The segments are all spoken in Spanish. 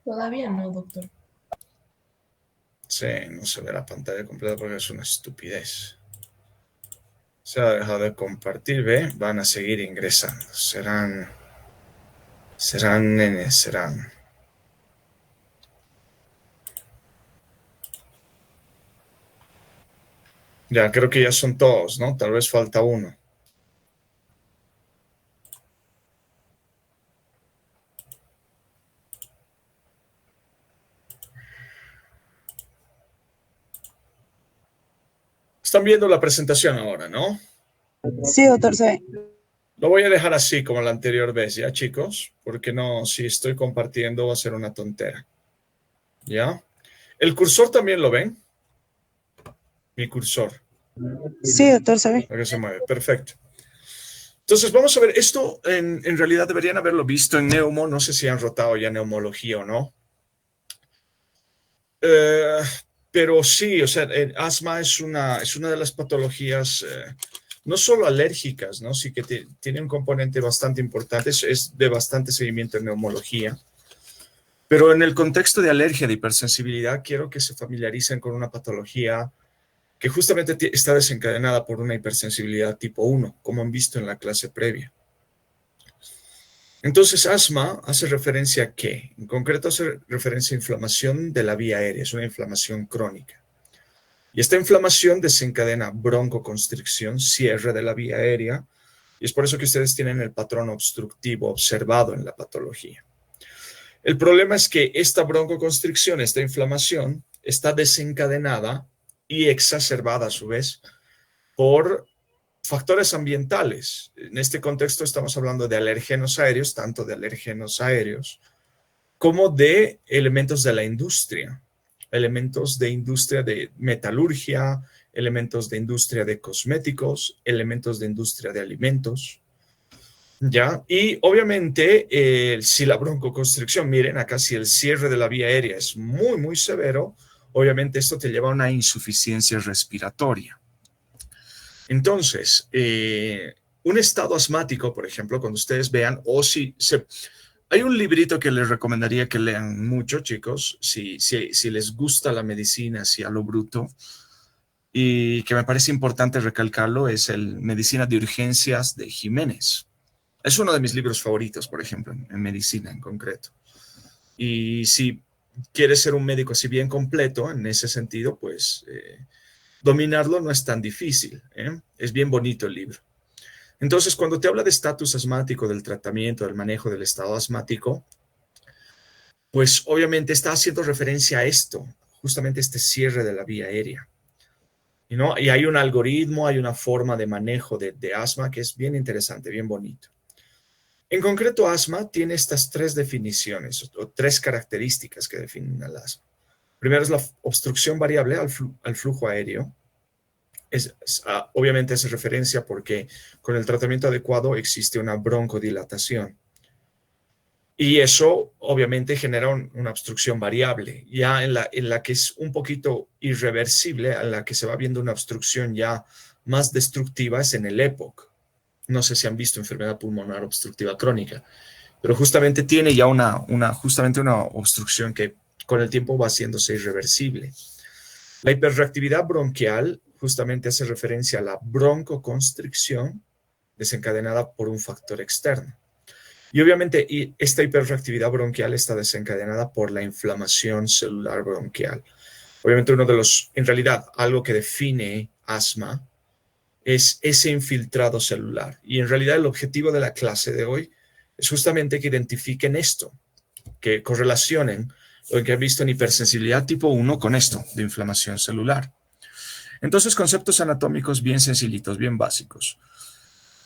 Todavía no, doctor. Sí, no se ve la pantalla completa porque es una estupidez. Se ha dejado de compartir, ¿ve? Van a seguir ingresando. Serán nenes, serán. Ya, creo que ya son todos, ¿no? Tal vez falta uno. Están viendo la presentación ahora, ¿no? Sí, doctor, se ve. Lo voy a dejar así como la anterior vez, ¿ya, chicos? Porque no, si estoy compartiendo va a ser una tontera. ¿Ya? ¿El cursor también lo ven? Mi cursor. Sí, doctor, se ve. Lo que se mueve. Perfecto. Entonces, vamos a ver, esto en realidad deberían haberlo visto en Neumo, no sé si han rotado ya neumología o no. Eh, pero sí, o sea, el asma es una de las patologías, no solo alérgicas, ¿no? Sí que tiene un componente bastante importante, es de bastante seguimiento en neumología. Pero en el contexto de alergia, de hipersensibilidad, quiero que se familiaricen con una patología que justamente está desencadenada por una hipersensibilidad tipo 1, como han visto en la clase previa. Entonces, asma hace referencia a qué? En concreto hace referencia a inflamación de la vía aérea, es una inflamación crónica. Y esta inflamación desencadena broncoconstricción, cierre de la vía aérea, y es por eso que ustedes tienen el patrón obstructivo observado en la patología. El problema es que esta broncoconstricción, esta inflamación, está desencadenada y exacerbada a su vez por factores ambientales. En este contexto estamos hablando de alérgenos aéreos, tanto de alérgenos aéreos como de elementos de la industria, elementos de industria de metalurgia, elementos de industria de cosméticos, elementos de industria de alimentos. ¿Ya? Y obviamente, si la broncoconstricción, miren acá, si el cierre de la vía aérea es muy, muy severo, obviamente esto te lleva a una insuficiencia respiratoria. Entonces, un estado asmático, por ejemplo, cuando ustedes vean, o si se, hay un librito que les recomendaría que lean mucho, chicos, si les gusta la medicina así a lo bruto, y que me parece importante recalcarlo, es el Medicina de Urgencias de Jiménez. Es uno de mis libros favoritos, por ejemplo, en medicina en concreto. Y si quieres ser un médico así bien completo en ese sentido, pues dominarlo no es tan difícil. Es bien bonito el libro. Entonces, cuando te habla de estatus asmático, del tratamiento, del manejo del estado asmático, pues obviamente está haciendo referencia a esto, justamente este cierre de la vía aérea. ¿No? Y hay un algoritmo, hay una forma de manejo de asma que es bien interesante, bien bonito. En concreto, asma tiene estas tres definiciones o tres características que definen al asma. Primero es la obstrucción variable al flujo aéreo. Obviamente hace referencia porque con el tratamiento adecuado existe una broncodilatación. Y eso obviamente genera una obstrucción variable, ya en la que es un poquito irreversible, en la que se va viendo una obstrucción ya más destructiva es en el EPOC. No sé si han visto enfermedad pulmonar obstructiva crónica, pero justamente tiene ya justamente una obstrucción que con el tiempo va haciéndose irreversible. La hiperreactividad bronquial justamente hace referencia a la broncoconstricción desencadenada por un factor externo. Y obviamente esta hiperreactividad bronquial está desencadenada por la inflamación celular bronquial. Obviamente en realidad, algo que define asma es ese infiltrado celular. Y en realidad el objetivo de la clase de hoy es justamente que identifiquen esto, que correlacionen lo que han visto en hipersensibilidad tipo 1 con esto, de inflamación celular. Entonces, conceptos anatómicos bien sencillitos, bien básicos.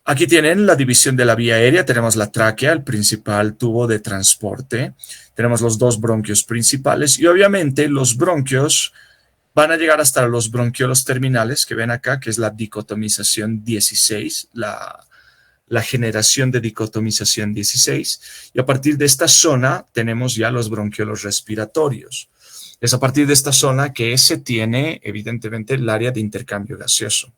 Aquí tienen la división de la vía aérea, tenemos la tráquea, el principal tubo de transporte, tenemos los dos bronquios principales y obviamente los bronquios van a llegar hasta los bronquiolos terminales que ven acá, que es la dicotomización 16, la generación de dicotomización 16, y a partir de esta zona tenemos ya los bronquiolos respiratorios. Es a partir de esta zona que se tiene evidentemente el área de intercambio gaseoso.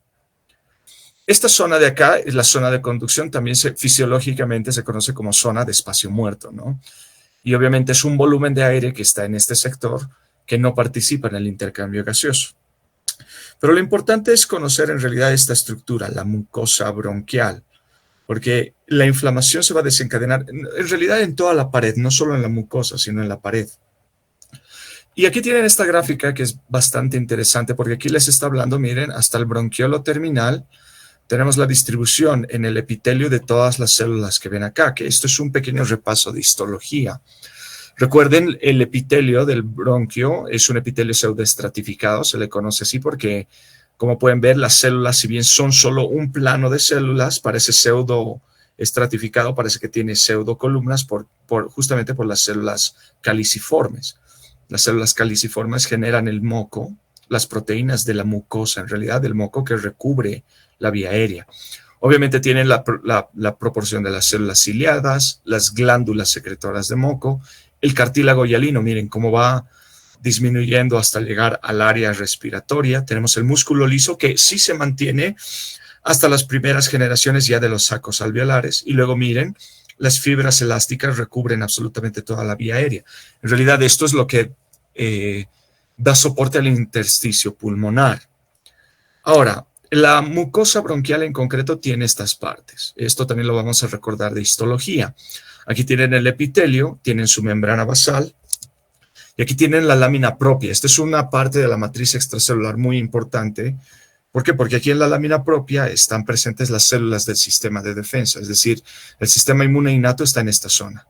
Esta zona de acá es la zona de conducción, también fisiológicamente se conoce como zona de espacio muerto, ¿no? Y obviamente es un volumen de aire que está en este sector que no participa en el intercambio gaseoso. Pero lo importante es conocer en realidad esta estructura, la mucosa bronquial, porque la inflamación se va a desencadenar en realidad en toda la pared, no solo en la mucosa, sino en la pared. Y aquí tienen esta gráfica que es bastante interesante porque aquí les está hablando, miren, hasta el bronquiolo terminal tenemos la distribución en el epitelio de todas las células que ven acá, que esto es un pequeño repaso de histología. Recuerden, el epitelio del bronquio es un epitelio pseudoestratificado, se le conoce así porque, como pueden ver, las células, si bien son solo un plano de células, parece pseudoestratificado, parece que tiene pseudocolumnas justamente por las células caliciformes. Las células caliciformes generan el moco, las proteínas de la mucosa, en realidad del moco que recubre la vía aérea. Obviamente tienen la proporción de las células ciliadas, las glándulas secretoras de moco, el cartílago hialino, miren cómo va disminuyendo hasta llegar al área respiratoria. Tenemos el músculo liso que sí se mantiene hasta las primeras generaciones ya de los sacos alveolares. Y luego miren, las fibras elásticas recubren absolutamente toda la vía aérea. En realidad esto es lo que da soporte al intersticio pulmonar. Ahora, la mucosa bronquial en concreto tiene estas partes. Esto también lo vamos a recordar de histología. Aquí tienen el epitelio, tienen su membrana basal y aquí tienen la lámina propia. Esta es una parte de la matriz extracelular muy importante. ¿Por qué? Porque aquí en la lámina propia están presentes las células del sistema de defensa, es decir, el sistema inmune innato está en esta zona.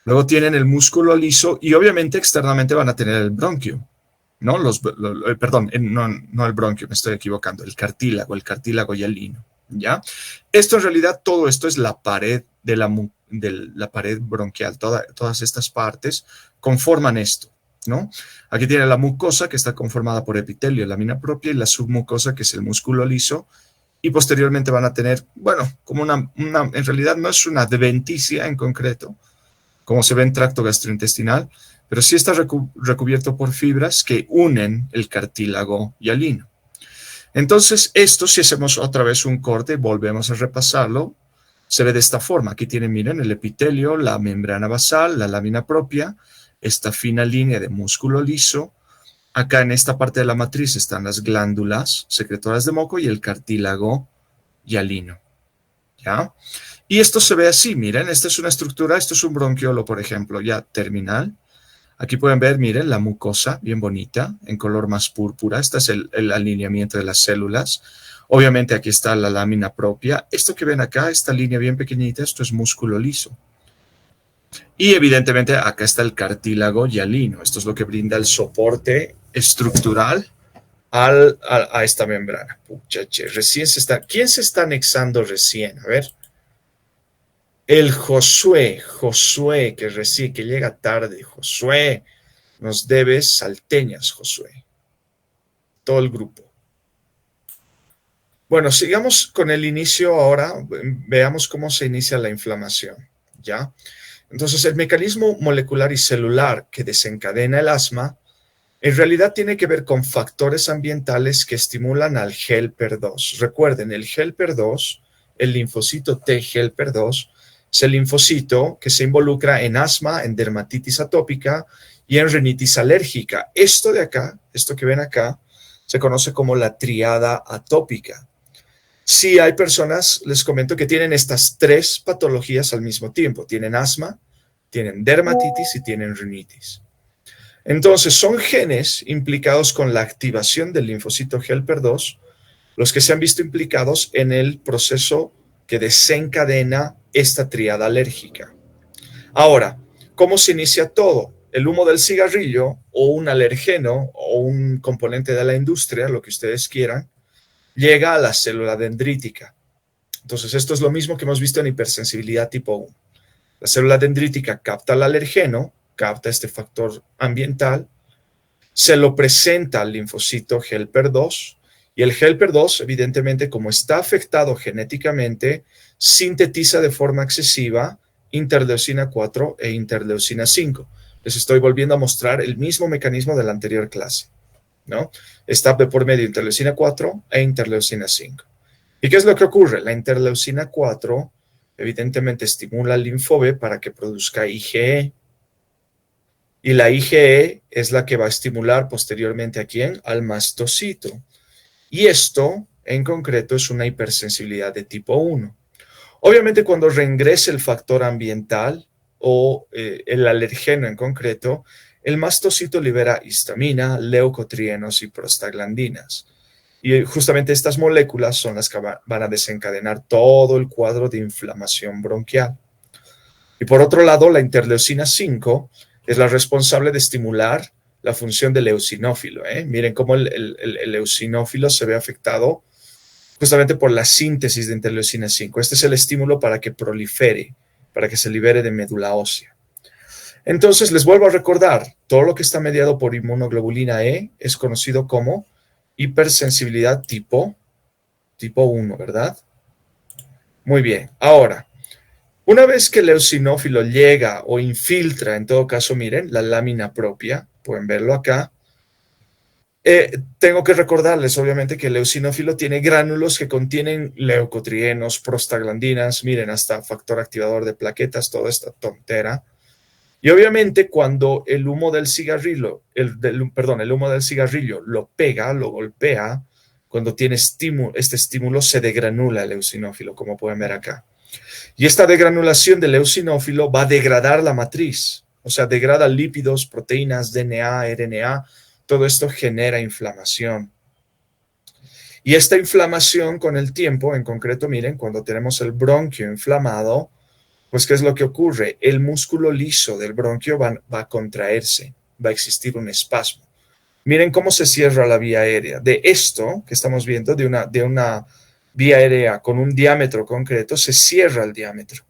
Luego tienen el músculo liso y obviamente externamente van a tener el bronquio. ¿No? Perdón, no el bronquio, me estoy equivocando, el cartílago hialino, ¿ya? Esto en realidad, todo esto es la pared de la pared bronquial, todas estas partes conforman esto, ¿no? Aquí tiene la mucosa que está conformada por epitelio, lámina propia, y la submucosa que es el músculo liso, y posteriormente van a tener, bueno, como en realidad no es una adventicia en concreto, como se ve en tracto gastrointestinal, pero sí está recubierto por fibras que unen el cartílago hialino. Entonces, esto, si hacemos otra vez un corte, volvemos a repasarlo, se ve de esta forma. Aquí tienen, miren, el epitelio, la membrana basal, la lámina propia, esta fina línea de músculo liso. Acá en esta parte de la matriz están las glándulas secretoras de moco y el cartílago hialino. ¿Ya? Y esto se ve así, miren, esta es una estructura, esto es un bronquiolo, por ejemplo, ya terminal. Aquí pueden ver, miren, la mucosa, bien bonita, en color más púrpura. Este es el alineamiento de las células. Obviamente aquí está la lámina propia. Esto que ven acá, esta línea bien pequeñita, esto es músculo liso. Y evidentemente acá está el cartílago hialino. Esto es lo que brinda el soporte estructural a esta membrana. Puchache, ¿quién se está anexando recién? A ver. El Josué, que llega tarde. Josué, nos debes salteñas, Josué. Todo el grupo. Bueno, sigamos con el inicio ahora. Veamos cómo se inicia la inflamación, ¿ya? Entonces, el mecanismo molecular y celular que desencadena el asma en realidad tiene que ver con factores ambientales que estimulan al helper 2. Recuerden, el helper 2, el linfocito T helper 2, es el linfocito que se involucra en asma, en dermatitis atópica y en rinitis alérgica. Esto de acá, esto que ven acá, se conoce como la triada atópica. Sí hay personas, les comento, que tienen estas tres patologías al mismo tiempo. Tienen asma, tienen dermatitis y tienen rinitis. Entonces, son genes implicados con la activación del linfocito helper 2 los que se han visto implicados en el proceso que desencadena esta triada alérgica. Ahora, ¿cómo se inicia todo? El humo del cigarrillo o un alergeno o un componente de la industria, lo que ustedes quieran, llega a la célula dendrítica. Entonces, esto es lo mismo que hemos visto en hipersensibilidad tipo 1. La célula dendrítica capta el alergeno, capta este factor ambiental, se lo presenta al linfocito helper 2, y el helper 2, evidentemente, como está afectado genéticamente, sintetiza de forma excesiva interleucina 4 e interleucina 5. Les estoy volviendo a mostrar el mismo mecanismo de la anterior clase, ¿no? Está de por medio interleucina 4 e interleucina 5. ¿Y qué es lo que ocurre? La interleucina 4 evidentemente estimula al linfove para que produzca IgE. Y la IgE es la que va a estimular posteriormente ¿a quién? Al mastocito. Y esto, en concreto, es una hipersensibilidad de tipo 1. Obviamente, cuando reingrese el factor ambiental o el alergeno en concreto, el mastocito libera histamina, leucotrienos y prostaglandinas. Y justamente estas moléculas son las que van a desencadenar todo el cuadro de inflamación bronquial. Y por otro lado, la interleucina 5 es la responsable de estimular la función del eosinófilo. Miren cómo el eosinófilo se ve afectado justamente por la síntesis de interleucina 5. Este es el estímulo para que prolifere, para que se libere de médula ósea. Entonces, les vuelvo a recordar, todo lo que está mediado por inmunoglobulina E es conocido como hipersensibilidad tipo 1, ¿verdad? Muy bien. Ahora, una vez que el eosinófilo llega o infiltra, en todo caso, miren, la lámina propia, pueden verlo acá, tengo que recordarles, obviamente, que el eosinófilo tiene gránulos que contienen leucotrienos, prostaglandinas, miren, hasta factor activador de plaquetas, toda esta tontera. Y obviamente cuando el humo del cigarrillo, el humo del cigarrillo lo pega, lo golpea, cuando tiene este estímulo se degranula el eosinófilo, como pueden ver acá. Y esta degranulación del eosinófilo va a degradar la matriz, o sea, degrada lípidos, proteínas, DNA, RNA, todo esto genera inflamación. Y esta inflamación con el tiempo, en concreto, miren, cuando tenemos el bronquio inflamado, pues ¿qué es lo que ocurre? El músculo liso del bronquio va a contraerse, va a existir un espasmo. Miren cómo se cierra la vía aérea. De esto que estamos viendo, de una vía aérea con un diámetro concreto, se cierra el diámetro.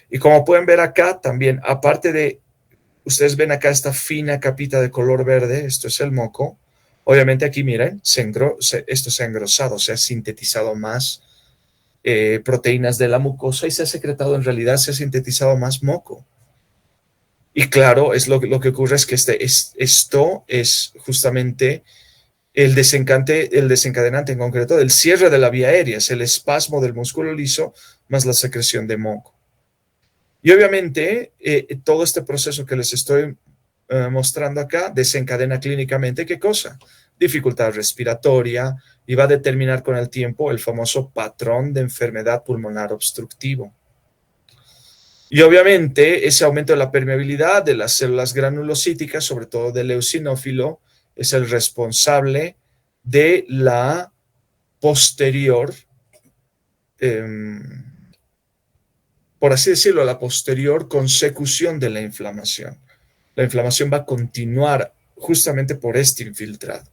Y como pueden ver acá, también, aparte de, ustedes ven acá esta fina capita de color verde, esto es el moco. Obviamente aquí, miren, esto se ha engrosado, se ha sintetizado más proteínas de la mucosa y se ha secretado, en realidad se ha sintetizado más moco. Y claro, lo que ocurre es que esto es justamente el desencadenante en concreto del cierre de la vía aérea, es el espasmo del músculo liso más la secreción de moco. Y obviamente todo este proceso que les estoy mostrando acá desencadena clínicamente ¿qué cosa? Dificultad respiratoria y va a determinar con el tiempo el famoso patrón de enfermedad pulmonar obstructivo. Y obviamente ese aumento de la permeabilidad de las células granulocíticas, sobre todo del eosinófilo, es el responsable de la posterior, por así decirlo, la posterior consecución de la inflamación. La inflamación va a continuar justamente por este infiltrado.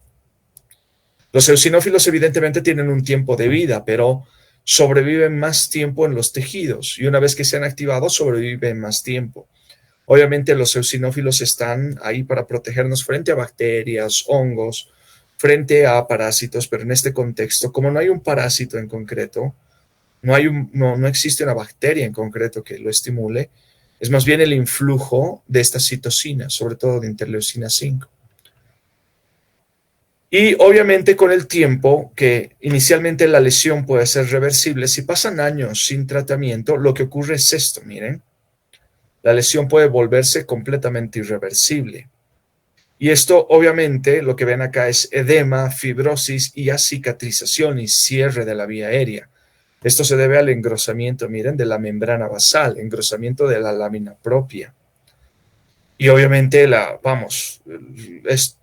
Los eosinófilos evidentemente tienen un tiempo de vida, pero sobreviven más tiempo en los tejidos y una vez que se han activado sobreviven más tiempo. Obviamente los eosinófilos están ahí para protegernos frente a bacterias, hongos, frente a parásitos, pero en este contexto, como no hay un parásito en concreto, no existe una bacteria en concreto que lo estimule, es más bien el influjo de estas citocinas, sobre todo de interleucina 5. Y obviamente con el tiempo, que inicialmente la lesión puede ser reversible, si pasan años sin tratamiento, lo que ocurre es esto, miren, la lesión puede volverse completamente irreversible. Y esto obviamente lo que ven acá es edema, fibrosis y acicatrización y cierre de la vía aérea. Esto se debe al engrosamiento, miren, de la membrana basal, engrosamiento de la lámina propia. Y obviamente,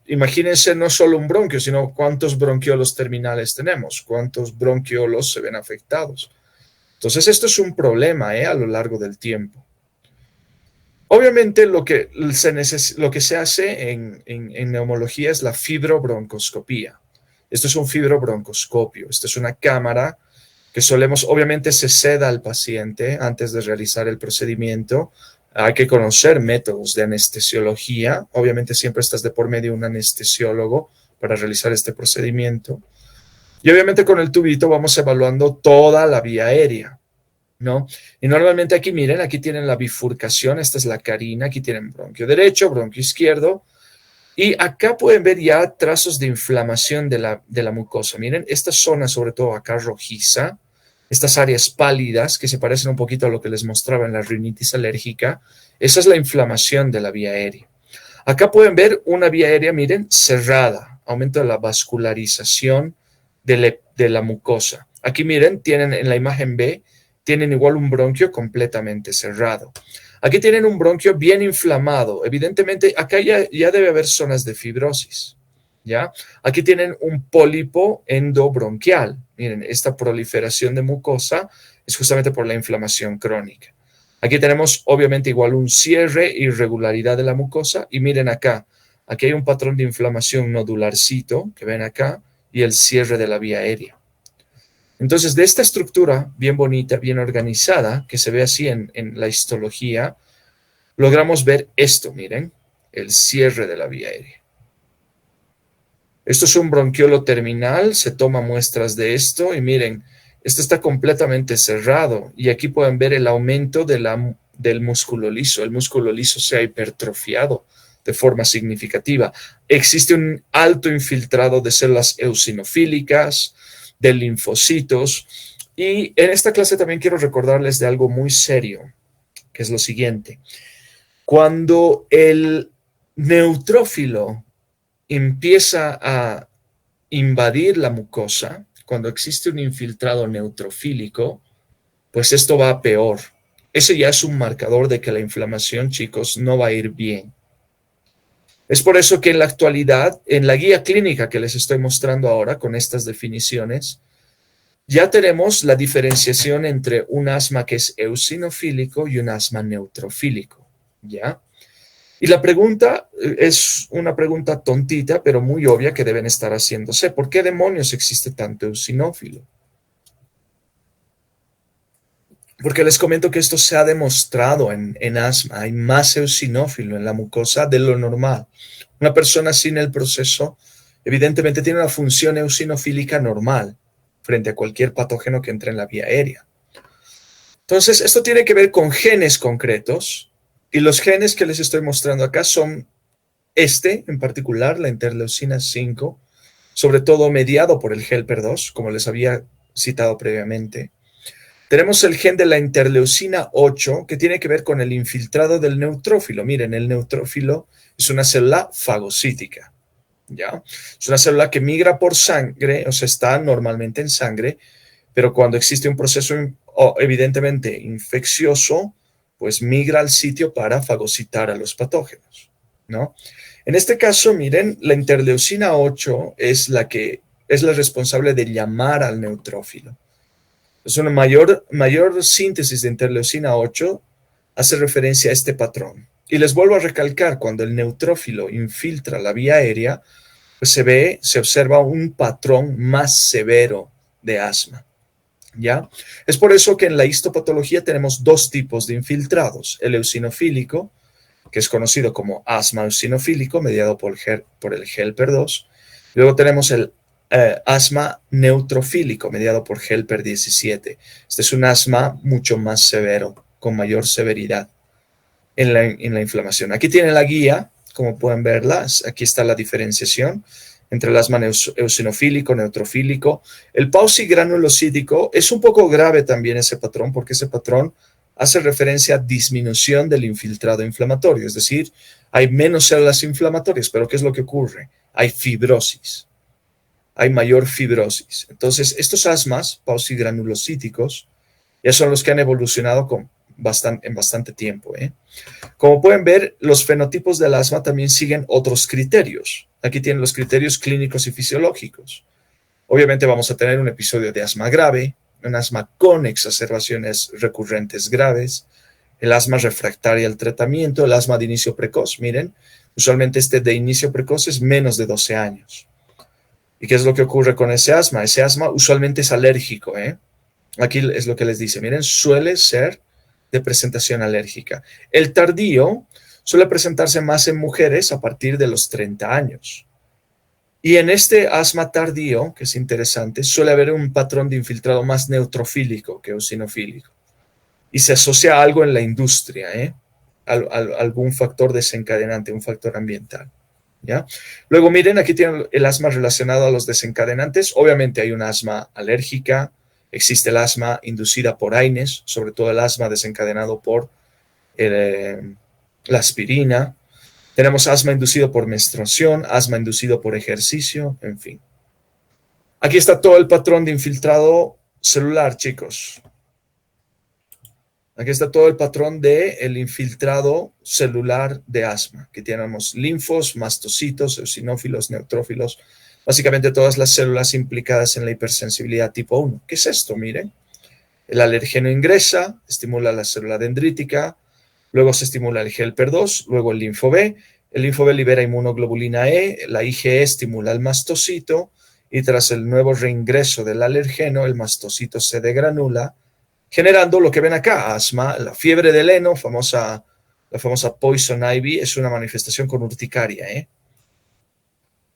imagínense no solo un bronquio, sino cuántos bronquiolos terminales tenemos, cuántos bronquiolos se ven afectados. Entonces, esto es un problema a lo largo del tiempo. Obviamente, lo que se hace en neumología es la fibrobroncoscopía. Esto es un fibrobroncoscopio. Esto es una cámara que obviamente se seda al paciente antes de realizar el procedimiento. Hay que conocer métodos de anestesiología. Obviamente siempre estás de por medio de un anestesiólogo para realizar este procedimiento. Y obviamente con el tubito vamos evaluando toda la vía aérea, ¿no? Y normalmente aquí, miren, aquí tienen la bifurcación. Esta es la carina. Aquí tienen bronquio derecho, bronquio izquierdo. Y acá pueden ver ya trazos de inflamación de la mucosa. Miren, esta zona, sobre todo acá rojiza, estas áreas pálidas que se parecen un poquito a lo que les mostraba en la rinitis alérgica, esa es la inflamación de la vía aérea. Acá pueden ver una vía aérea, miren, cerrada, aumento de la vascularización de la mucosa. Aquí miren, tienen en la imagen B, tienen igual un bronquio completamente cerrado. Aquí tienen un bronquio bien inflamado. Evidentemente, acá ya debe haber zonas de fibrosis. ¿Ya? Aquí tienen un pólipo endobronquial. Miren, esta proliferación de mucosa es justamente por la inflamación crónica. Aquí tenemos obviamente igual un cierre, irregularidad de la mucosa y miren acá, aquí hay un patrón de inflamación nodularcito que ven acá y el cierre de la vía aérea. Entonces, de esta estructura bien bonita, bien organizada, que se ve así en la histología, logramos ver esto, miren, el cierre de la vía aérea. Esto es un bronquiolo terminal, se toma muestras de esto y miren, esto está completamente cerrado y aquí pueden ver el aumento del músculo liso. El músculo liso se ha hipertrofiado de forma significativa. Existe un alto infiltrado de células eosinofílicas, de linfocitos. Y en esta clase también quiero recordarles de algo muy serio, que es lo siguiente. Cuando el neutrófilo empieza a invadir la mucosa, cuando existe un infiltrado neutrofílico, pues esto va a peor. Ese ya es un marcador de que la inflamación, chicos, no va a ir bien. Es por eso que en la actualidad, en la guía clínica que les estoy mostrando ahora con estas definiciones, ya tenemos la diferenciación entre un asma que es eosinofílico y un asma neutrofílico, ¿ya? Y la pregunta es una pregunta tontita, pero muy obvia que deben estar haciéndose. ¿Por qué demonios existe tanto eosinófilo? Porque les comento que esto se ha demostrado en asma. Hay más eosinófilo en la mucosa de lo normal. Una persona sin el proceso, evidentemente, tiene una función eosinofílica normal frente a cualquier patógeno que entre en la vía aérea. Entonces, esto tiene que ver con genes concretos. Y los genes que les estoy mostrando acá son en particular, la interleucina 5, sobre todo mediado por el HELPER2, como les había citado previamente. Tenemos el gen de la interleucina 8, que tiene que ver con el infiltrado del neutrófilo. Miren, el neutrófilo es una célula fagocítica, ¿ya? Es una célula que migra por sangre, o sea, está normalmente en sangre, pero cuando existe un proceso evidentemente infeccioso, pues migra al sitio para fagocitar a los patógenos, ¿no? En este caso, miren, la interleucina 8 es la responsable de llamar al neutrófilo. Es una mayor síntesis de interleucina 8 hace referencia a este patrón. Y les vuelvo a recalcar, cuando el neutrófilo infiltra la vía aérea, pues se observa un patrón más severo de asma. ¿Ya? Es por eso que en la histopatología tenemos dos tipos de infiltrados, el eosinofílico, que es conocido como asma eosinofílico, mediado por el HELPER2. Luego tenemos el asma neutrofílico, mediado por HELPER17. Este es un asma mucho más severo, con mayor severidad en la inflamación. Aquí tienen la guía, como pueden verla, aquí está la diferenciación entre el asma eosinofílico, neutrofílico. El pausigranulocítico es un poco grave también ese patrón, porque ese patrón hace referencia a disminución del infiltrado inflamatorio, es decir, hay menos células inflamatorias, pero ¿qué es lo que ocurre? Hay fibrosis, hay mayor fibrosis. Entonces, estos asmas pausigranulocíticos ya son los que han evolucionado en bastante tiempo. Como pueden ver, los fenotipos del asma también siguen otros criterios. Aquí tienen los criterios clínicos y fisiológicos. Obviamente vamos a tener un episodio de asma grave, un asma con exacerbaciones recurrentes graves, el asma refractaria al tratamiento, el asma de inicio precoz. Miren, usualmente este de inicio precoz es menos de 12 años. ¿Y qué es lo que ocurre con ese asma? Ese asma usualmente es alérgico. Aquí es lo que les dice. Miren, suele ser de presentación alérgica. El tardío suele presentarse más en mujeres a partir de los 30 años. Y en este asma tardío, que es interesante, suele haber un patrón de infiltrado más neutrofílico que eosinofílico. Y se asocia a algo en la industria, algún factor desencadenante, un factor ambiental. ¿Ya? Luego miren, aquí tienen el asma relacionado a los desencadenantes. Obviamente hay un asma alérgica, existe el asma inducida por AINES, sobre todo el asma desencadenado por la aspirina. Tenemos asma inducido por menstruación, asma inducido por ejercicio, en fin. Aquí está todo el patrón de infiltrado celular, chicos. Aquí está todo el patrón del infiltrado celular de asma, que tenemos linfos, mastocitos, eosinófilos, neutrófilos, básicamente todas las células implicadas en la hipersensibilidad tipo 1. ¿Qué es esto? Miren, el alergeno ingresa, estimula la célula dendrítica, luego se estimula el helper 2, luego el linfo B libera inmunoglobulina E, la IgE estimula el mastocito, y tras el nuevo reingreso del alergeno, el mastocito se degranula, generando lo que ven acá, asma, la fiebre del heno, la famosa poison ivy, es una manifestación con urticaria.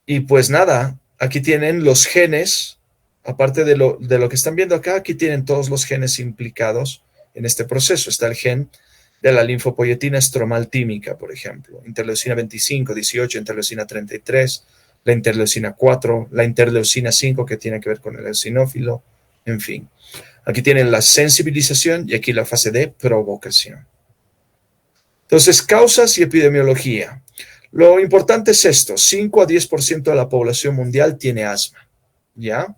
Y pues nada, aquí tienen los genes, aparte de lo que están viendo acá, aquí tienen todos los genes implicados en este proceso. Está el gen de la linfopoietina estromal tímica, por ejemplo, interleucina 25, 18, interleucina 33, la interleucina 4, la interleucina 5, que tiene que ver con el eosinófilo, en fin. Aquí tienen la sensibilización y aquí la fase de provocación. Entonces, causas y epidemiología. Lo importante es esto, 5 a 10% de la población mundial tiene asma, ¿ya?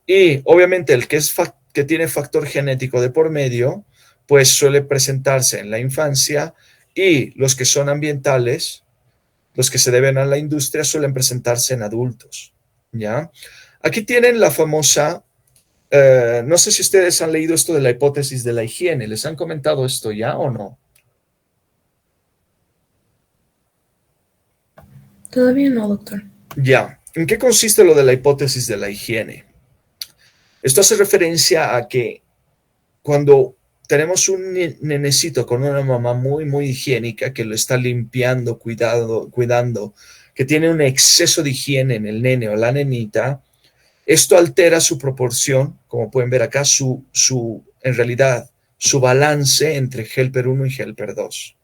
Y obviamente el que tiene factor genético de por medio, pues suele presentarse en la infancia, y los que son ambientales, los que se deben a la industria, suelen presentarse en adultos, ¿ya? Aquí tienen la famosa, no sé si ustedes han leído esto de la hipótesis de la higiene, ¿les han comentado esto ya o no? Todavía no, doctor. Ya, ¿en qué consiste lo de la hipótesis de la higiene? Esto hace referencia a que cuando tenemos un nenecito con una mamá muy, muy higiénica, que lo está limpiando, cuidando, que tiene un exceso de higiene en el nene o la nenita, esto altera su proporción, como pueden ver acá, en realidad, su balance entre helper 1 y helper 2.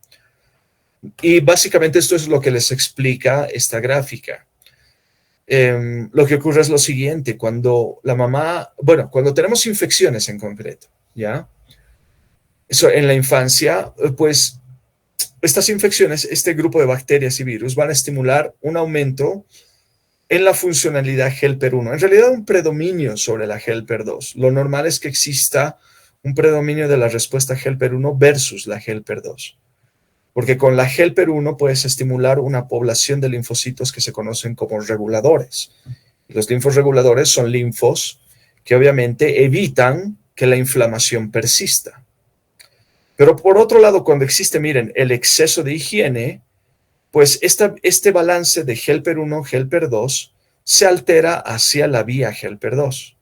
Y básicamente esto es lo que les explica esta gráfica. Lo que ocurre es lo siguiente, cuando la mamá, bueno, cuando tenemos infecciones en concreto, ¿ya? Eso en la infancia, pues estas infecciones, este grupo de bacterias y virus van a estimular un aumento en la funcionalidad helper 1, en realidad un predominio sobre la helper 2. Lo normal es que exista un predominio de la respuesta helper 1 versus la helper 2. Porque con la helper 1 puedes estimular una población de linfocitos que se conocen como reguladores. Los linfos reguladores son linfos que obviamente evitan que la inflamación persista. Pero por otro lado, cuando existe, miren, el exceso de higiene, pues este balance de helper 1, helper 2 se altera hacia la vía helper 2.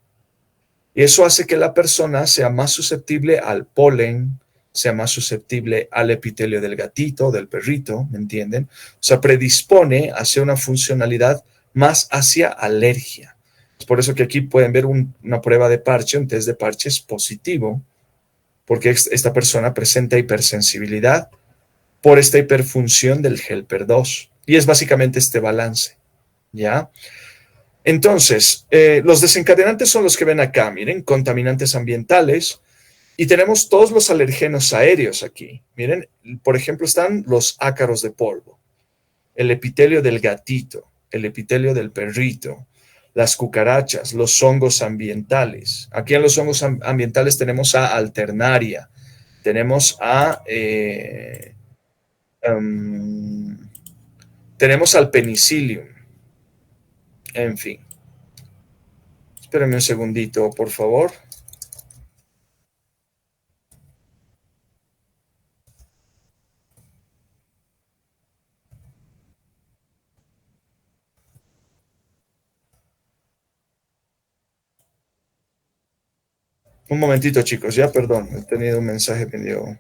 Y eso hace que la persona sea más susceptible al polen, sea más susceptible al epitelio del gatito, del perrito, ¿me entienden? O sea, predispone hacia una funcionalidad más hacia alergia. Es por eso que aquí pueden ver una prueba de parche, un test de parches positivo, porque esta persona presenta hipersensibilidad por esta hiperfunción del helper 2. Y es básicamente este balance, ¿ya? Entonces, los desencadenantes son los que ven acá, miren, contaminantes ambientales, y tenemos todos los alergenos aéreos aquí. Miren, por ejemplo, están los ácaros de polvo, el epitelio del gatito, el epitelio del perrito, las cucarachas, los hongos ambientales. Aquí en los hongos ambientales tenemos a Alternaria, tenemos tenemos al penicillium, en fin. Espérenme un segundito, por favor. Un momentito, chicos, ya, perdón, he tenido un mensaje medio...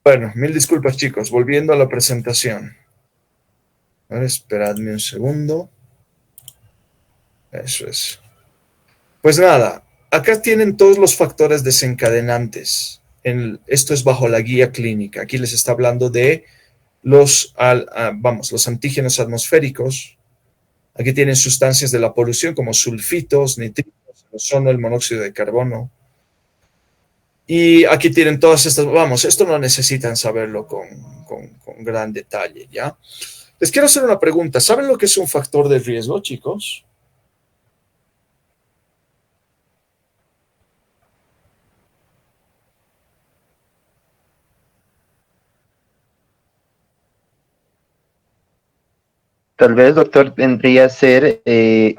Bueno, mil disculpas, chicos, volviendo a la presentación. A ver, esperadme un segundo. Eso es. Pues nada, acá tienen todos los factores desencadenantes. Esto es bajo la guía clínica. Aquí les está hablando de los antígenos atmosféricos. Aquí tienen sustancias de la polución como sulfitos, nitritos, el ozono, el monóxido de carbono. Y aquí tienen todas estas, esto no necesitan saberlo con gran detalle, ¿ya? Les quiero hacer una pregunta. ¿Saben lo que es un factor de riesgo, chicos? Tal vez, doctor, vendría a ser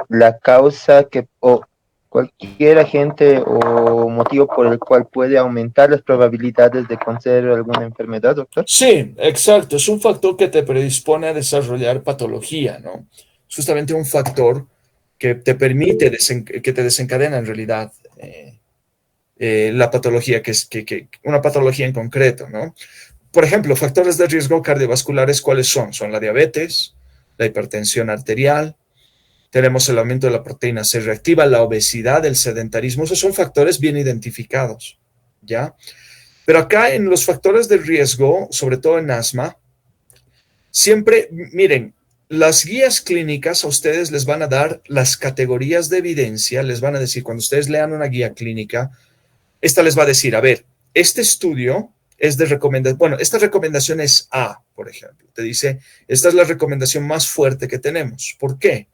la causa o cualquier agente o motivo por el cual puede aumentar las probabilidades de conceder alguna enfermedad, doctor. Sí, exacto. Es un factor que te predispone a desarrollar patología, ¿no? Es justamente un factor que te permite, que te desencadena en realidad la patología, una patología en concreto, ¿no? Por ejemplo, factores de riesgo cardiovasculares, ¿cuáles son? Son la diabetes, la hipertensión arterial, tenemos el aumento de la proteína C reactiva, la obesidad, el sedentarismo, esos son factores bien identificados, ¿ya? Pero acá en los factores de riesgo, sobre todo en asma, siempre, miren, las guías clínicas a ustedes les van a dar las categorías de evidencia, les van a decir, cuando ustedes lean una guía clínica, esta les va a decir, a ver, este estudio es de recomendación, bueno, esta recomendación es A, por ejemplo. Te dice, esta es la recomendación más fuerte que tenemos. ¿Por qué?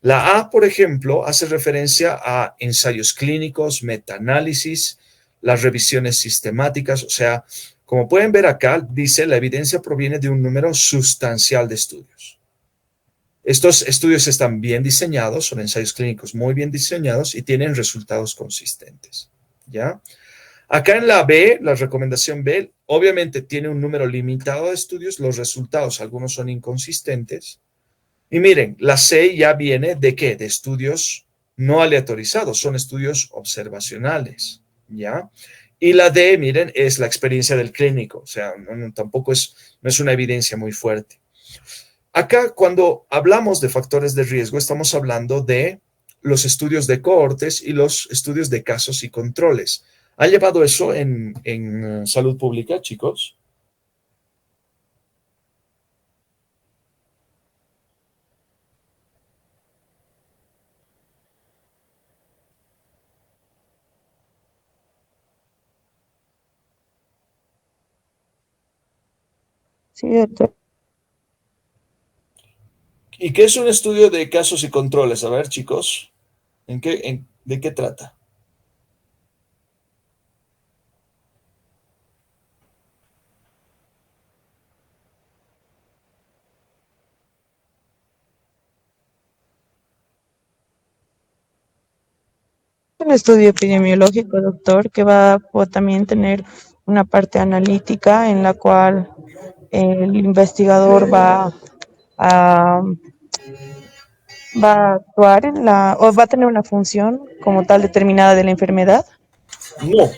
La A, por ejemplo, hace referencia a ensayos clínicos, metaanálisis, las revisiones sistemáticas, o sea, como pueden ver acá, dice, la evidencia proviene de un número sustancial de estudios. Estos estudios están bien diseñados, son ensayos clínicos muy bien diseñados y tienen resultados consistentes, ¿ya? Acá en la B, la recomendación B, obviamente tiene un número limitado de estudios, los resultados, algunos son inconsistentes. Y miren, la C ya viene de ¿qué? De estudios no aleatorizados, son estudios observacionales, ¿ya? Y la D, miren, es la experiencia del clínico, o sea, tampoco no es una evidencia muy fuerte. Acá, cuando hablamos de factores de riesgo, estamos hablando de los estudios de cohortes y los estudios de casos y controles. ¿Han llevado eso en salud pública, chicos? Sí, doctor. ¿Y qué es un estudio de casos y controles? A ver, chicos, ¿de qué trata? Un estudio epidemiológico, doctor, que va a también tener una parte analítica en la cual el investigador a, va a actuar o va a tener una función como tal determinada de la enfermedad. No.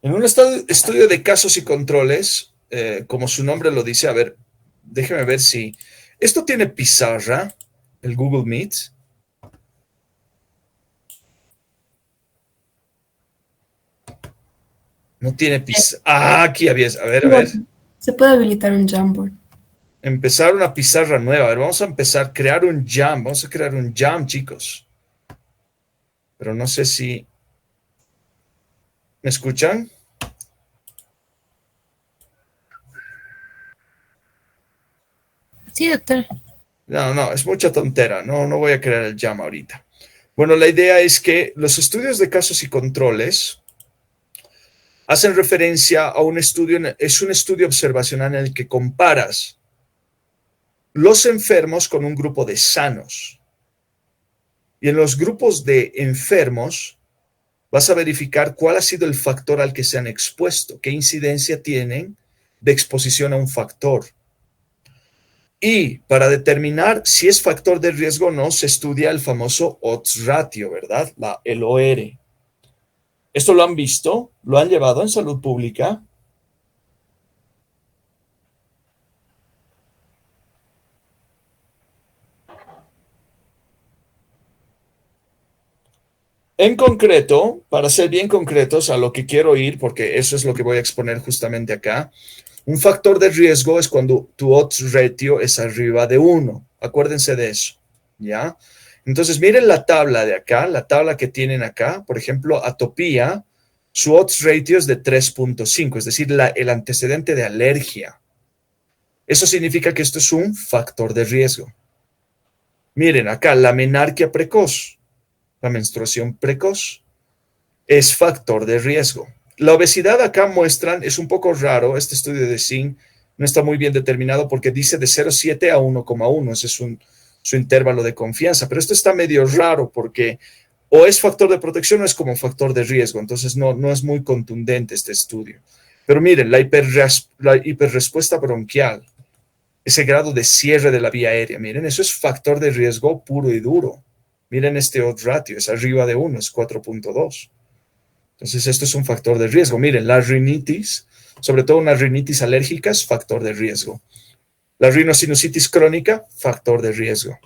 En un estudio de casos y controles, como su nombre lo dice, a ver, déjeme ver si... Esto tiene pizarra, el Google Meet. No tiene pizarra. Ah, aquí había. A ver, a ver. Se puede habilitar un Jamboard. Empezar una pizarra nueva. A ver, vamos a empezar a crear un jam. Vamos a crear un jam, chicos. Pero no sé si... ¿Me escuchan? Sí, doctor. No, es mucha tontera. No voy a crear el jam ahorita. Bueno, la idea es que los estudios de casos y controles hacen referencia a un estudio, es un estudio observacional en el que comparas los enfermos con un grupo de sanos. Y en los grupos de enfermos vas a verificar cuál ha sido el factor al que se han expuesto, qué incidencia tienen de exposición a un factor. Y para determinar si es factor de riesgo o no, se estudia el famoso odds ratio, ¿verdad? El OR. ¿Esto lo han visto? ¿Lo han llevado en salud pública? En concreto, para ser bien concretos a lo que quiero ir, porque eso es lo que voy a exponer justamente acá, un factor de riesgo es cuando tu odds ratio es arriba de 1. Acuérdense de eso, ¿ya? Entonces, miren la tabla de acá, la tabla que tienen acá. Por ejemplo, atopía, su odds ratio es de 3.5, es decir, el antecedente de alergia. Eso significa que esto es un factor de riesgo. Miren acá, la menarquia precoz, la menstruación precoz, es factor de riesgo. La obesidad acá muestran, es un poco raro, este estudio de Singh no está muy bien determinado porque dice de 0,7 a 1,1, ese es su intervalo de confianza, pero esto está medio raro porque o es factor de protección o es como factor de riesgo, entonces no es muy contundente este estudio. Pero miren, la hiperrespuesta bronquial, ese grado de cierre de la vía aérea, miren, eso es factor de riesgo puro y duro. Miren este odds ratio, es arriba de 1, es 4.2. Entonces, esto es un factor de riesgo. Miren, la rinitis, sobre todo una rinitis alérgica, es factor de riesgo. La rinosinusitis crónica, factor de riesgo.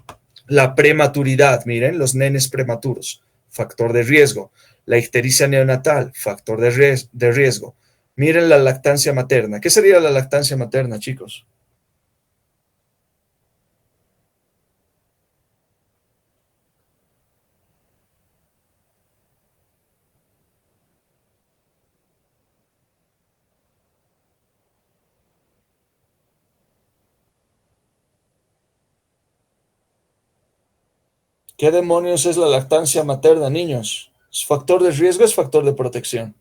La prematuridad, miren, los nenes prematuros, factor de riesgo. La ictericia neonatal, factor de riesgo. Miren la lactancia materna. ¿Qué sería la lactancia materna, chicos? ¿Qué demonios es la lactancia materna, niños? ¿Es factor de riesgo o es factor de protección?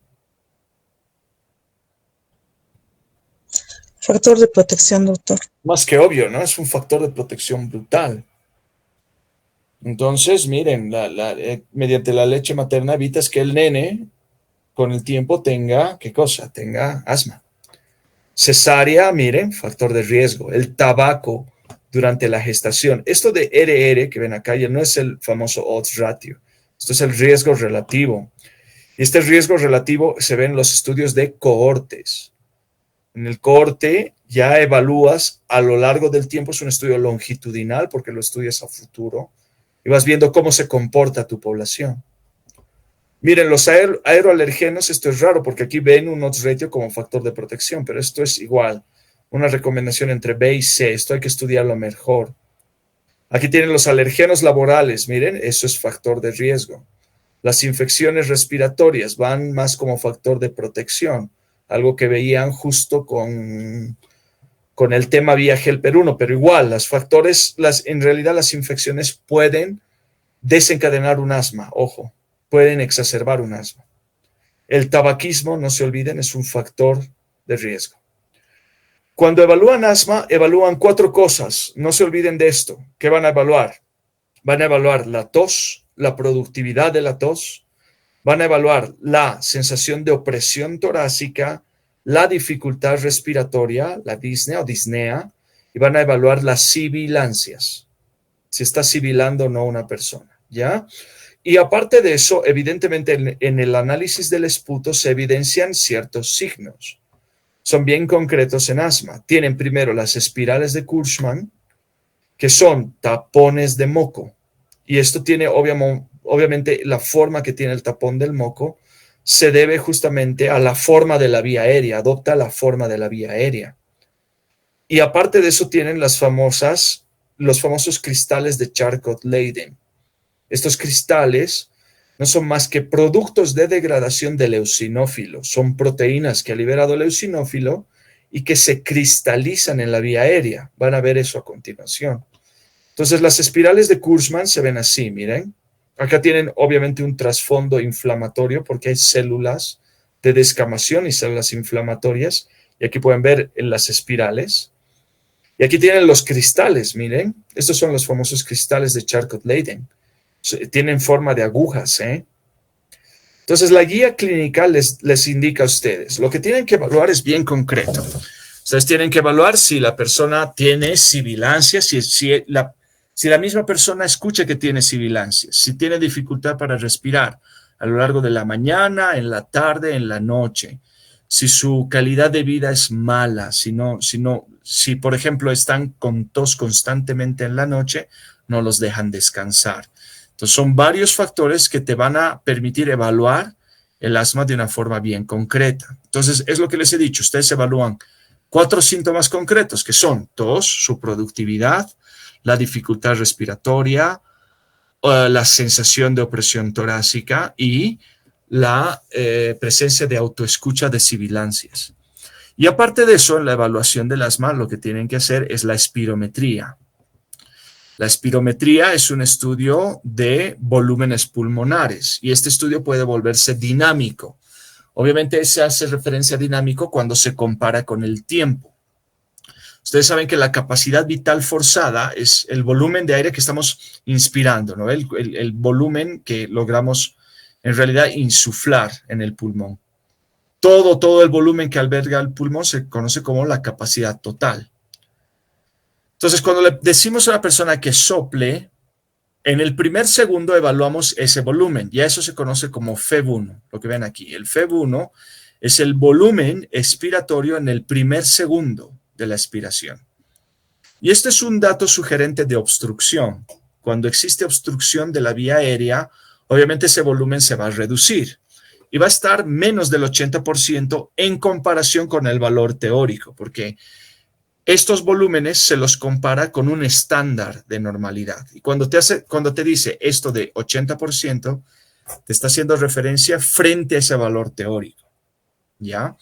Factor de protección, doctor. Más que obvio, ¿no? Es un factor de protección brutal. Entonces, miren, mediante la leche materna evitas que el nene con el tiempo tenga, ¿qué cosa? Tenga asma. Cesárea, miren, factor de riesgo. El tabaco durante la gestación. Esto de RR que ven acá ya no es el famoso odds ratio. Esto es el riesgo relativo. Y este riesgo relativo se ve en los estudios de cohortes. En el cohorte ya evalúas a lo largo del tiempo, es un estudio longitudinal porque lo estudias a futuro y vas viendo cómo se comporta tu población. Miren, los aeroalergenos, esto es raro porque aquí ven un odds ratio como factor de protección, pero esto es igual, una recomendación entre B y C, esto hay que estudiarlo mejor. Aquí tienen los alergenos laborales, miren, eso es factor de riesgo. Las infecciones respiratorias van más como factor de protección, algo que veían justo con el tema vía Helper 1, pero igual, en realidad las infecciones pueden desencadenar un asma, ojo, pueden exacerbar un asma. El tabaquismo, no se olviden, es un factor de riesgo. Cuando evalúan asma, evalúan 4 cosas, no se olviden de esto. ¿Qué van a evaluar? Van a evaluar la tos, la productividad de la tos, van a evaluar la sensación de opresión torácica, la dificultad respiratoria, la disnea o disnea, y van a evaluar las sibilancias, si está sibilando o no una persona, ¿ya? Y aparte de eso, evidentemente en el análisis del esputo se evidencian ciertos signos. Son bien concretos en asma. Tienen primero las espirales de Kurzmann, que son tapones de moco. Y esto tiene obviamente la forma que tiene el tapón del moco se debe justamente a la forma de la vía aérea, adopta la forma de la vía aérea. Y aparte de eso tienen los famosos cristales de Charcot-Leyden. Estos cristales no son más que productos de degradación del eosinófilo, son proteínas que ha liberado el eosinófilo y que se cristalizan en la vía aérea. Van a ver eso a continuación. Entonces, las espirales de Kurzmann se ven así, miren. Acá tienen obviamente un trasfondo inflamatorio porque hay células de descamación y células inflamatorias. Y aquí pueden ver en las espirales. Y aquí tienen los cristales, miren. Estos son los famosos cristales de Charcot-Leyden. Tienen forma de agujas, ¿eh? Entonces, la guía clínica les indica a ustedes. Lo que tienen que evaluar es bien concreto. Ustedes tienen que evaluar si la persona tiene sibilancia, si la misma persona escucha que tiene sibilancia, si tiene dificultad para respirar a lo largo de la mañana, en la tarde, en la noche, si su calidad de vida es mala, si por ejemplo están con tos constantemente en la noche, no los dejan descansar. Entonces, son varios factores que te van a permitir evaluar el asma de una forma bien concreta. Entonces, es lo que les he dicho, ustedes evalúan 4 síntomas concretos, que son tos, su productividad, la dificultad respiratoria, la sensación de opresión torácica y la presencia de autoescucha de sibilancias. Y aparte de eso, en la evaluación del asma, lo que tienen que hacer es la espirometría. La espirometría es un estudio de volúmenes pulmonares y este estudio puede volverse dinámico. Obviamente se hace referencia a dinámico cuando se compara con el tiempo. Ustedes saben que la capacidad vital forzada es el volumen de aire que estamos inspirando, ¿no? El volumen que logramos en realidad insuflar en el pulmón. Todo el volumen que alberga el pulmón se conoce como la capacidad total. Entonces, cuando le decimos a una persona que sople, en el primer segundo evaluamos ese volumen, y a eso se conoce como FEV1, lo que ven aquí. El FEV1 es el volumen expiratorio en el primer segundo de la expiración. Y este es un dato sugerente de obstrucción. Cuando existe obstrucción de la vía aérea, obviamente ese volumen se va a reducir y va a estar menos del 80% en comparación con el valor teórico, porque estos volúmenes se los compara con un estándar de normalidad. Y cuando te dice esto de 80%, te está haciendo referencia frente a ese valor teórico, ¿ya?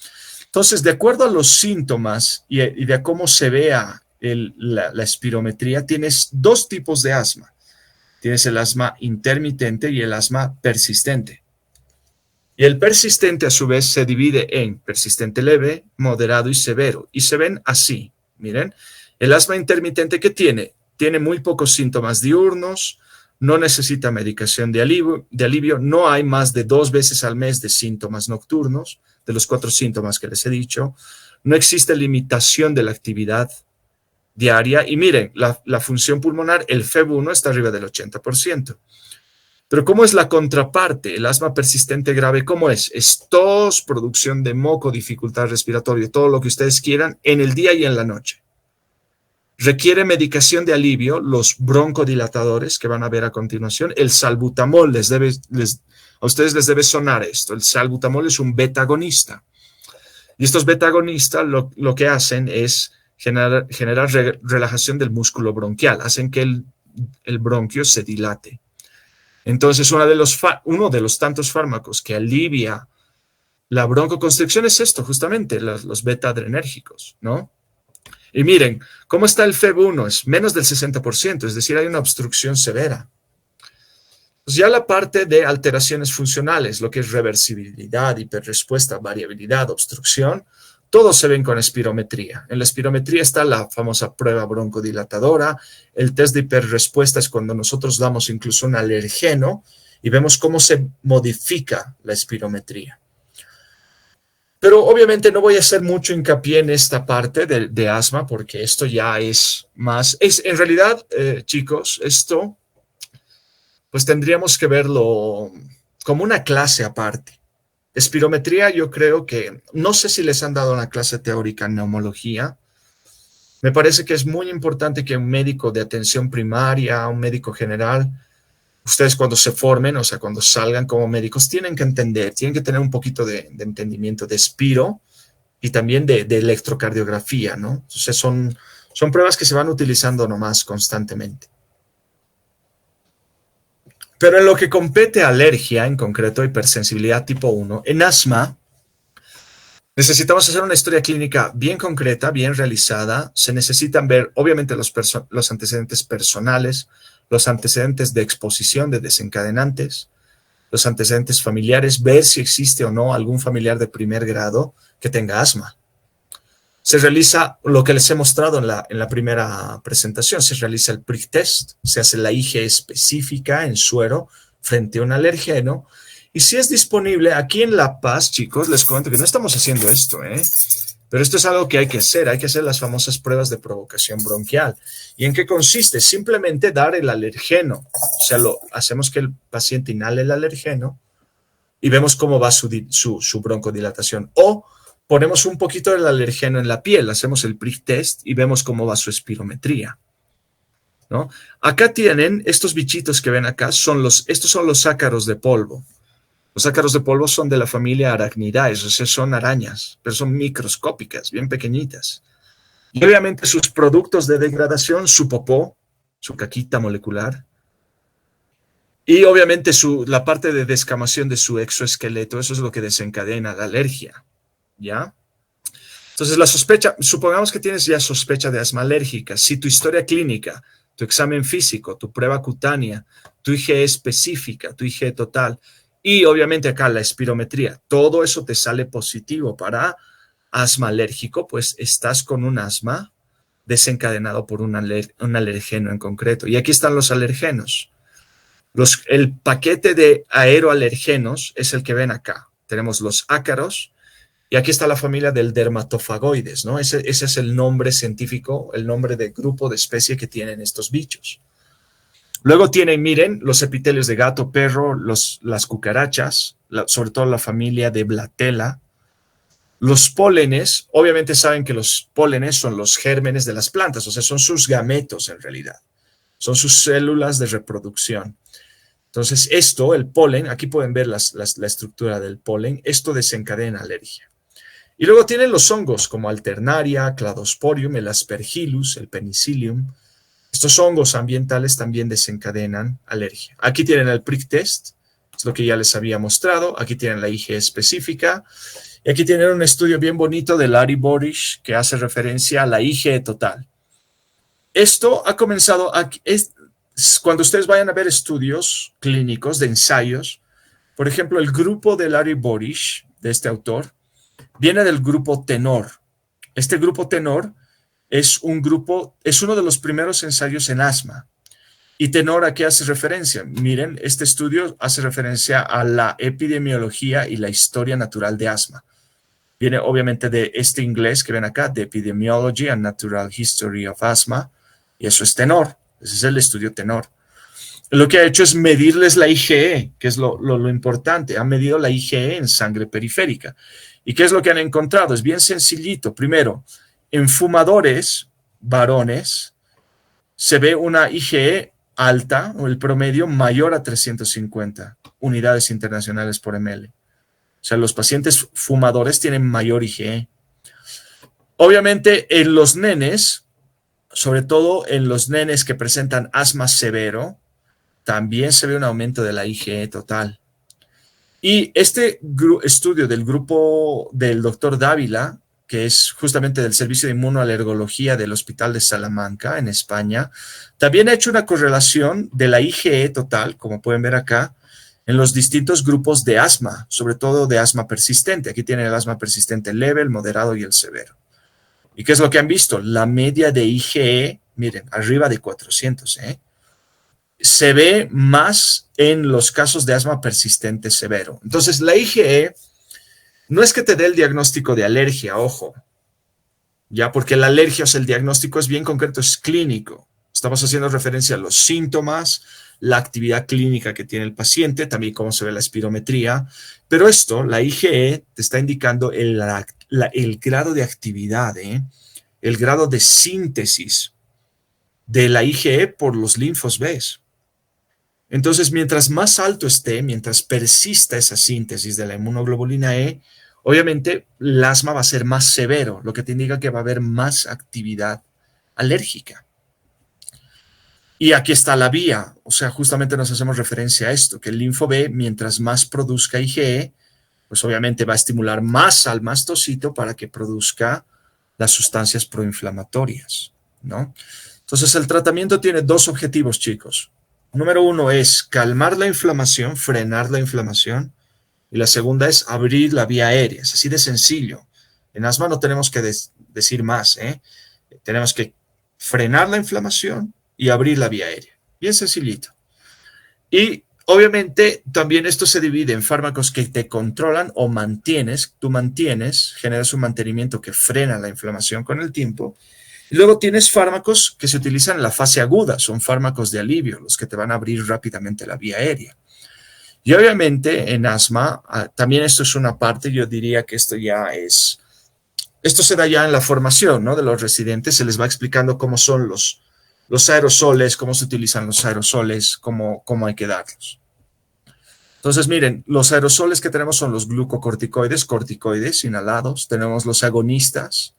Entonces, de acuerdo a los síntomas y de cómo se vea la espirometría, tienes 2 tipos de asma. Tienes el asma intermitente y el asma persistente. Y el persistente, a su vez, se divide en persistente leve, moderado y severo. Y se ven así. Miren, el asma intermitente que tiene muy pocos síntomas diurnos, no necesita medicación de alivio, no hay más de 2 veces al mes de síntomas nocturnos, de los 4 síntomas que les he dicho, no existe limitación de la actividad diaria, y miren, la función pulmonar, el FEV1 está arriba del 80%. Pero ¿cómo es la contraparte? El asma persistente grave, ¿cómo es? Es tos, producción de moco, dificultad respiratoria, todo lo que ustedes quieran, en el día y en la noche. Requiere medicación de alivio, los broncodilatadores que van a ver a continuación. El salbutamol, a ustedes les debe sonar esto. El salbutamol es un beta-agonista. Y estos beta-agonistas lo que hacen es generar relajación del músculo bronquial, hacen que el bronquio se dilate. Entonces, uno de los tantos fármacos que alivia la broncoconstricción es esto, justamente, los beta-adrenérgicos, ¿no? Y miren, ¿cómo está el FEV1? Es menos del 60%, es decir, hay una obstrucción severa. Pues ya la parte de alteraciones funcionales, lo que es reversibilidad, hiperrespuesta, variabilidad, obstrucción, todos se ven con espirometría. En la espirometría está la famosa prueba broncodilatadora. El test de hiperrespuesta es cuando nosotros damos incluso un alergeno y vemos cómo se modifica la espirometría. Pero obviamente no voy a hacer mucho hincapié en esta parte de asma porque esto ya es más... en realidad, chicos, esto pues tendríamos que verlo como una clase aparte. Espirometría, yo creo que, no sé si les han dado una clase teórica en neumología. Me parece que es muy importante que un médico de atención primaria, un médico general, ustedes cuando se formen, o sea, cuando salgan como médicos, tienen que entender, tienen que tener un poquito de entendimiento de espiro y también de electrocardiografía, ¿no? Entonces son pruebas que se van utilizando nomás constantemente. Pero en lo que compete a alergia, en concreto hipersensibilidad tipo 1, en asma necesitamos hacer una historia clínica bien concreta, bien realizada. Se necesitan ver, obviamente, los antecedentes personales, los antecedentes de exposición de desencadenantes, los antecedentes familiares, ver si existe o no algún familiar de primer grado que tenga asma. Se realiza lo que les he mostrado en la primera presentación, se realiza el prick test, se hace la IgE específica en suero frente a un alergeno, y si es disponible, aquí en La Paz, chicos, les comento que no estamos haciendo esto, pero esto es algo que hay que hacer las famosas pruebas de provocación bronquial. ¿Y en qué consiste? Simplemente dar el alergeno, o sea, hacemos que el paciente inhale el alergeno y vemos cómo va su broncodilatación, o ponemos un poquito del alergeno en la piel, hacemos el prick test y vemos cómo va su espirometría. ¿no? Acá tienen estos bichitos que ven acá, estos son los ácaros de polvo. Los ácaros de polvo son de la familia Arachnidae, o sea, son arañas, pero son microscópicas, bien pequeñitas. Y obviamente sus productos de degradación, su popó, su caquita molecular, y obviamente la parte de descamación de su exoesqueleto, eso es lo que desencadena la alergia, ¿ya? Entonces la sospecha, supongamos que tienes ya sospecha de asma alérgica. Si tu historia clínica, tu examen físico, tu prueba cutánea, tu IgE específica, tu IgE total, y obviamente acá la espirometría, todo eso te sale positivo para asma alérgico, pues estás con un asma desencadenado por un alergeno en concreto. Y aquí están los alergenos. El paquete de aeroalergenos es el que ven acá. Tenemos los ácaros y aquí está la familia del dermatofagoides, ¿no? Ese es el nombre científico, el nombre de grupo de especie que tienen estos bichos. Luego tienen, miren, los epitelios de gato, perro, las cucarachas, sobre todo la familia de Blatella. Los pólenes, obviamente saben que los pólenes son los gérmenes de las plantas, o sea, son sus gametos en realidad. Son sus células de reproducción. Entonces, el polen, aquí pueden ver la estructura del polen, esto desencadena alergia. Y luego tienen los hongos como Alternaria, Cladosporium, el Aspergillus, el Penicillium. Estos hongos ambientales también desencadenan alergia. Aquí tienen el prick test, es lo que ya les había mostrado. Aquí tienen la IgE específica. Y aquí tienen un estudio bien bonito de Larry Borish que hace referencia a la IgE total. Esto ha comenzado, cuando ustedes vayan a ver estudios clínicos de ensayos, por ejemplo, el grupo de Larry Borish, de este autor, viene del grupo Tenor. Este grupo Tenor es uno de los primeros ensayos en asma. ¿Y Tenor a qué hace referencia? Miren, este estudio hace referencia a la epidemiología y la historia natural de asma. Viene obviamente de este inglés que ven acá, de Epidemiology and Natural History of Asthma, y eso es Tenor. Ese es el estudio Tenor. Lo que ha hecho es medirles la IgE, que es lo importante. Han medido la IgE en sangre periférica. ¿Y qué es lo que han encontrado? Es bien sencillito. Primero, en fumadores varones se ve una IgE alta, o el promedio mayor a 350 unidades internacionales por ml. O sea, los pacientes fumadores tienen mayor IgE. Obviamente, en los nenes, sobre todo en los nenes que presentan asma severo, también se ve un aumento de la IgE total. Y este estudio del grupo del doctor Dávila, que es justamente del Servicio de Inmunoalergología del Hospital de Salamanca, en España, también ha hecho una correlación de la IgE total, como pueden ver acá, en los distintos grupos de asma, sobre todo de asma persistente. Aquí tienen el asma persistente leve, el moderado y el severo. ¿Y qué es lo que han visto? La media de IgE, miren, arriba de 400, se ve más en los casos de asma persistente severo. Entonces, la IgE no es que te dé el diagnóstico de alergia, ojo, ya, porque la alergia, o sea, el diagnóstico es bien concreto, es clínico. Estamos haciendo referencia a los síntomas, la actividad clínica que tiene el paciente, también cómo se ve la espirometría, pero la IgE, te está indicando el grado de actividad, el grado de síntesis de la IgE por los linfos B. Entonces, mientras más alto esté, mientras persista esa síntesis de la inmunoglobulina E, obviamente el asma va a ser más severo, lo que te indica que va a haber más actividad alérgica. Y aquí está la vía, o sea, justamente nos hacemos referencia a esto, que el linfo B, mientras más produzca IgE, pues obviamente va a estimular más al mastocito para que produzca las sustancias proinflamatorias, ¿no? Entonces, el tratamiento tiene dos objetivos, chicos. Número uno es calmar la inflamación, frenar la inflamación, y la segunda es abrir la vía aérea. Es así de sencillo. En asma no tenemos que decir más, Tenemos que frenar la inflamación y abrir la vía aérea. Bien sencillito. Y obviamente también esto se divide en fármacos que te controlan o tú mantienes, generas un mantenimiento que frena la inflamación con el tiempo. Y luego tienes fármacos que se utilizan en la fase aguda, son fármacos de alivio, los que te van a abrir rápidamente la vía aérea. Y obviamente en asma, también esto es una parte, yo diría que esto se da ya en la formación, ¿no?, de los residentes, se les va explicando cómo son Los aerosoles, cómo se utilizan los aerosoles, cómo hay que darlos. Entonces, miren, los aerosoles que tenemos son los glucocorticoides, corticoides inhalados. Tenemos los agonistas,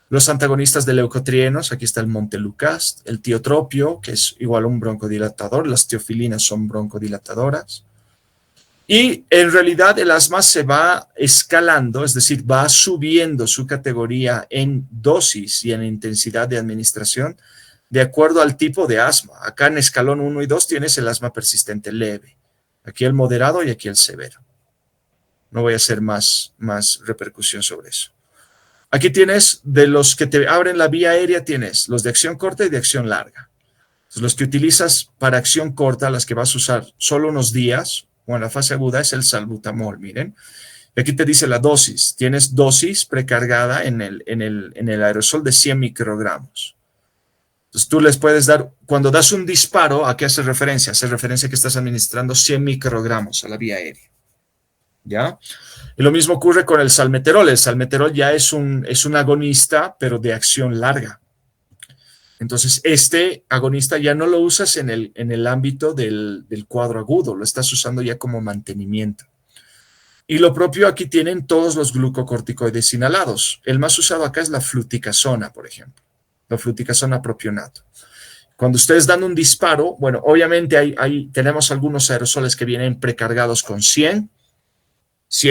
los antagonistas de leucotrienos. Aquí está el montelukast, el tiotropio, que es igual a un broncodilatador. Las teofilinas son broncodilatadoras. Y en realidad el asma se va escalando, es decir, va subiendo su categoría en dosis y en intensidad de administración de acuerdo al tipo de asma. Acá en escalón 1 y 2 tienes el asma persistente leve. Aquí el moderado y aquí el severo. No voy a hacer más repercusión sobre eso. Aquí tienes, de los que te abren la vía aérea, tienes los de acción corta y de acción larga. Entonces, los que utilizas para acción corta, las que vas a usar solo unos días, o en la fase aguda, es el salbutamol, miren. Y aquí te dice la dosis. Tienes dosis precargada en el aerosol de 100 microgramos. Entonces tú les puedes dar, cuando das un disparo, ¿a qué hace referencia? Hace referencia que estás administrando 100 microgramos a la vía aérea. ¿Ya? Y lo mismo ocurre con el salmeterol. El salmeterol ya es un agonista, pero de acción larga. Entonces, este agonista ya no lo usas en el ámbito del cuadro agudo, lo estás usando ya como mantenimiento. Y lo propio aquí tienen todos los glucocorticoides inhalados. El más usado acá es la fluticasona, por ejemplo. La fluticasona propionato. Cuando ustedes dan un disparo, bueno, obviamente tenemos algunos aerosoles que vienen precargados con 100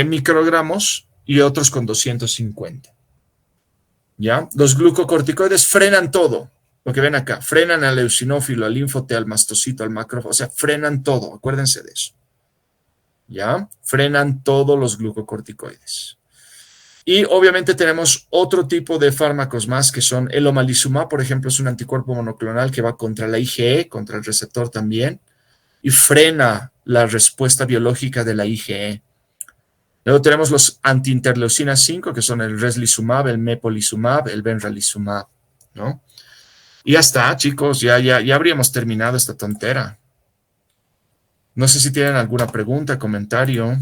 microgramos y otros con 250. ¿Ya? Los glucocorticoides frenan todo. Lo que ven acá, frenan al eosinófilo, al linfote, al mastocito, al macrófago, o sea, frenan todo, acuérdense de eso. ¿Ya? Frenan todos los glucocorticoides. Y obviamente tenemos otro tipo de fármacos más que son el omalizumab, por ejemplo, es un anticuerpo monoclonal que va contra la IgE, contra el receptor también, y frena la respuesta biológica de la IgE. Luego tenemos los antiinterleucina 5, que son el reslizumab, el mepolizumab, el benralizumab, ¿no? Y ya está, chicos, ya habríamos terminado esta tontera. No sé si tienen alguna pregunta, comentario.